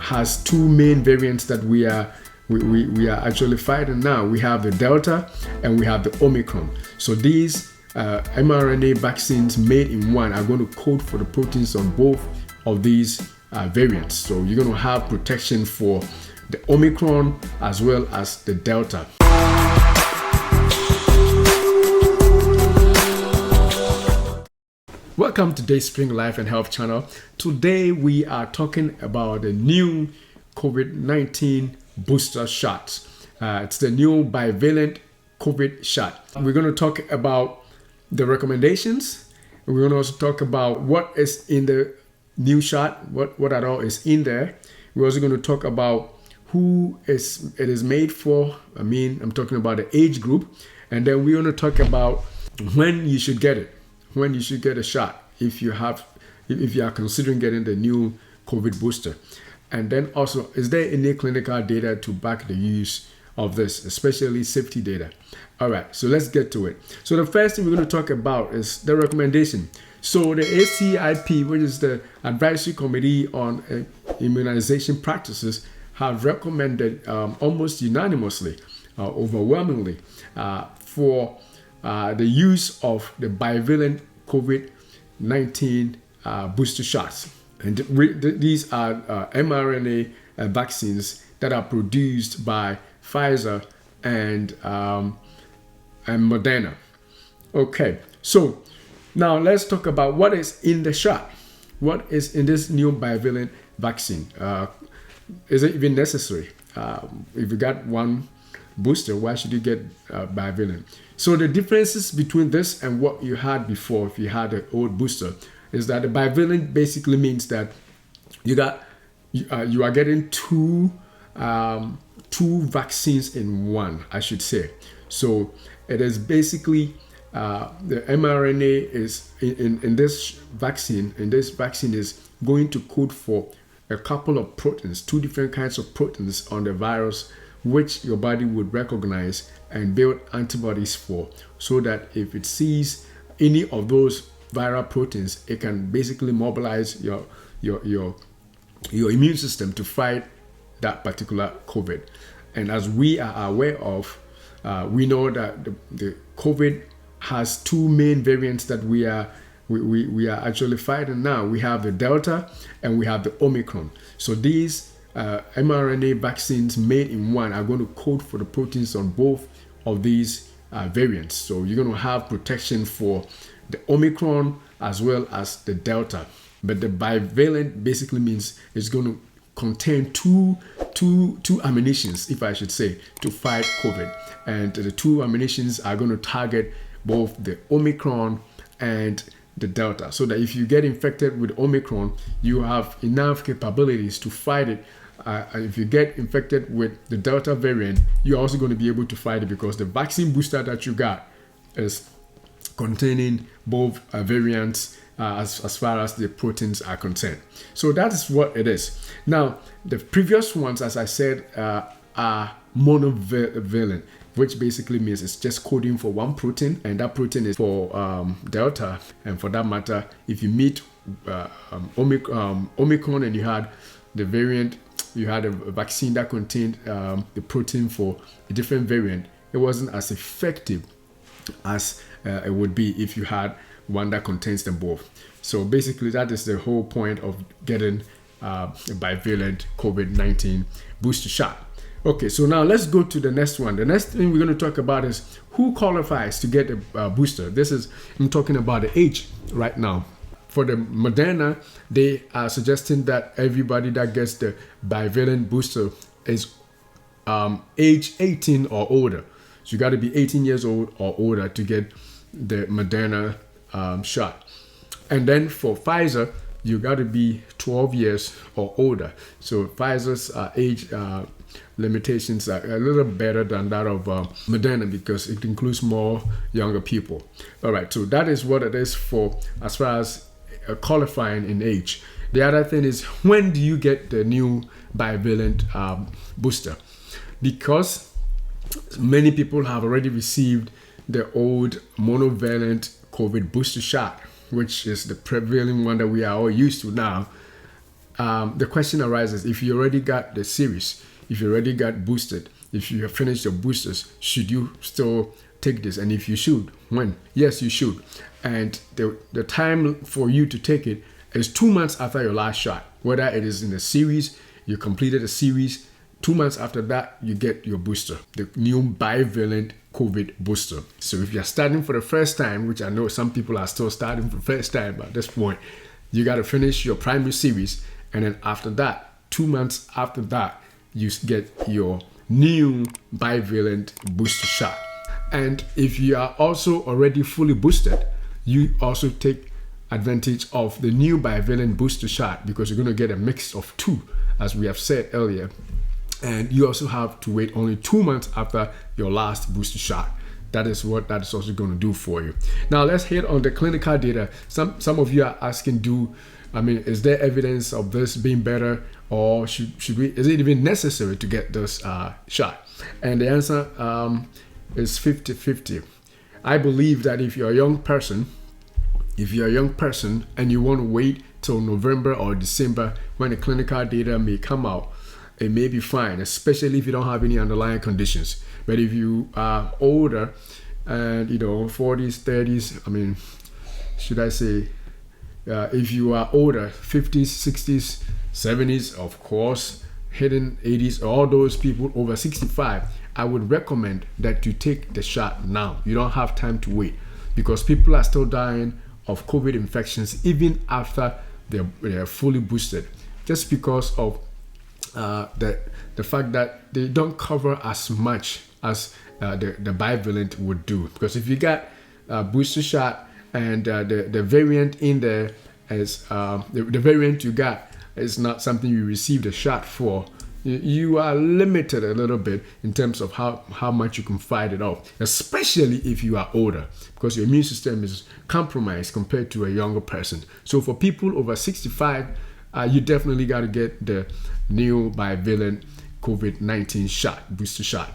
has two main variants that we are actually fighting now. We have the Delta and we have the Omicron. So these mRNA vaccines made in one are going to code for the proteins on both of these variants. So you're going to have protection for the Omicron as well as the Delta. Welcome to Day Spring Life and Health channel. Today we are talking about the new COVID-19 booster shot. It's the new bivalent COVID shot. We're going to talk about the recommendations. We're going to also talk about what is in the new shot, what at all is in there. We're also going to talk about who it is made for. I'm talking about the age group. And then we're going to talk about when you should get it. When you should get a shot if you are considering getting the new COVID booster. And then also, is there any clinical data to back the use of this, especially safety data? All right, so let's get to it. So the first thing we're going to talk about is the recommendation. So the ACIP, which is the Advisory Committee on Immunization Practices, have recommended almost unanimously, overwhelmingly, for the use of the bivalent COVID-19 booster shots. And these are mRNA vaccines that are produced by Pfizer and Moderna. Okay, so now let's talk about what is in the shot. What is in this new bivalent vaccine? Is it even necessary? If you got one booster, why should you get bivalent? So the differences between this and what you had before, if you had an old booster, is that the bivalent basically means that you are getting two vaccines in one, I should say. So it is basically the mRNA is in this vaccine. And this vaccine is going to code for a couple of proteins, two different kinds of proteins on the virus, which your body would recognize and build antibodies for, so that if it sees any of those viral proteins, it can basically mobilize your immune system to fight that particular COVID. And as we are aware of, we know that the COVID has two main variants that we are actually fighting now. We have the Delta and we have the Omicron. So these mRNA vaccines made in one are going to code for the proteins on both of these variants. So you're going to have protection for the Omicron as well as the Delta. But the bivalent basically means it's going to contain two ammunitions, if I should say, to fight COVID. And the two ammunitions are going to target both the Omicron and the Delta, so that if you get infected with Omicron, you have enough capabilities to fight it. If you get infected with the Delta variant, you're also going to be able to fight it, because the vaccine booster that you got is containing both variants as far as the proteins are concerned. So that is what it is. Now, the previous ones, as I said, are monovalent, which basically means it's just coding for one protein, and that protein is for Delta. And for that matter, if you meet Omicron and you had the variant, you had a vaccine that contained the protein for a different variant, it wasn't as effective as it would be if you had one that contains them both. So basically, that is the whole point of getting a bivalent COVID-19 booster shot. Okay, so now let's go to the next one. The next thing we're going to talk about is who qualifies to get a booster. I'm talking about the age right now. For the Moderna, they are suggesting that everybody that gets the bivalent booster is age 18 or older. So you got to be 18 years old or older to get the Moderna shot. And then for Pfizer, you got to be 12 years or older. So Pfizer's age limitations are a little better than that of Moderna, because it includes more younger people. All right, so that is what it is for as far as qualifying in age. The other thing is, when do you get the new bivalent booster? Because many people have already received the old monovalent COVID booster shot, which is the prevailing one that we are all used to now. the question arises, if you already got the series, if you already got boosted, if you have finished your boosters, should you still take this? And if you should, when? Yes, you should. And the time for you to take it is 2 months after your last shot. Whether it is in a series, you completed a series, 2 months after that, you get your booster, the new bivalent COVID booster. So if you're starting for the first time, which I know some people are still starting for the first time at this point, you got to finish your primary series. And then after that, 2 months after that, you get your new bivalent booster shot. And if you are also already fully boosted, you also take advantage of the new bivalent booster shot, because you're going to get a mix of two, as we have said earlier. And you also have to wait only 2 months after your last booster shot. That is what that is also going to do for you. Now let's hit on the clinical data. Some of you are asking, is there evidence of this being better, or should we? Is it even necessary to get this shot? And the answer is 50-50. I believe that if you're a young person and you want to wait till November or December when the clinical data may come out, it may be fine, especially if you don't have any underlying conditions. But if you are older and 40s, 30s, should I say, if you are older, 50s, 60s, 70s, of course, hitting 80s, all those people over 65, I would recommend that you take the shot now. You don't have time to wait, because people are still dying of COVID infections even after they're fully boosted, just because of the fact that they don't cover as much as the bivalent would do. Because if you got a booster shot and the variant in there is the variant you got is not something you received a shot for, you are limited a little bit in terms of how much you can fight it off, especially if you are older, because your immune system is compromised compared to a younger person. So for people over 65, you definitely got to get the new bivalent COVID-19 shot, booster shot,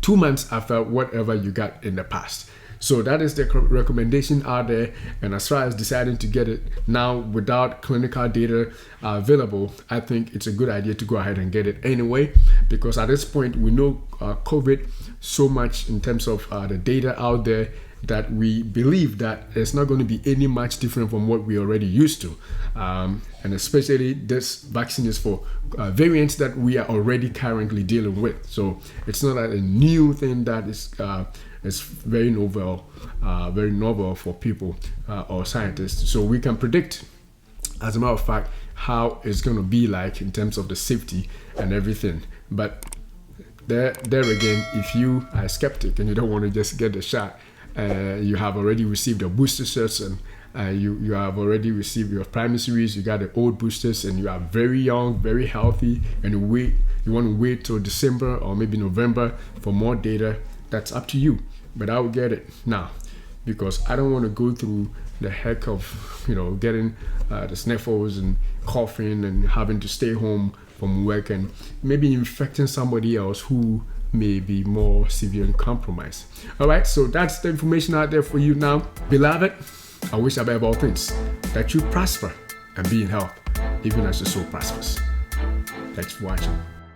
2 months after whatever you got in the past. So that is the recommendation out there. And as far as deciding to get it now without clinical data available, I think it's a good idea to go ahead and get it anyway, because at this point we know COVID so much in terms of the data out there that we believe that it's not going to be any much different from what we already used to. And especially this vaccine is for variants that we are already currently dealing with. So it's not a new thing that is very novel for people or scientists. So we can predict, as a matter of fact, how it's going to be like in terms of the safety and everything. But there again, if you are a skeptic and you don't want to just get the shot, you have already received your booster shots and you have already received your primary series, you got the old boosters, and you are very young, very healthy, and you want to wait till December or maybe November for more data, that's up to you. But I will get it now, because I don't want to go through the heck of getting the sniffles and coughing and having to stay home from work and maybe infecting somebody else who may be more severe and compromised. All right, so that's the information out there for you now. Beloved, I wish above all things that you prosper and be in health, even as your soul prospers. Thanks for watching.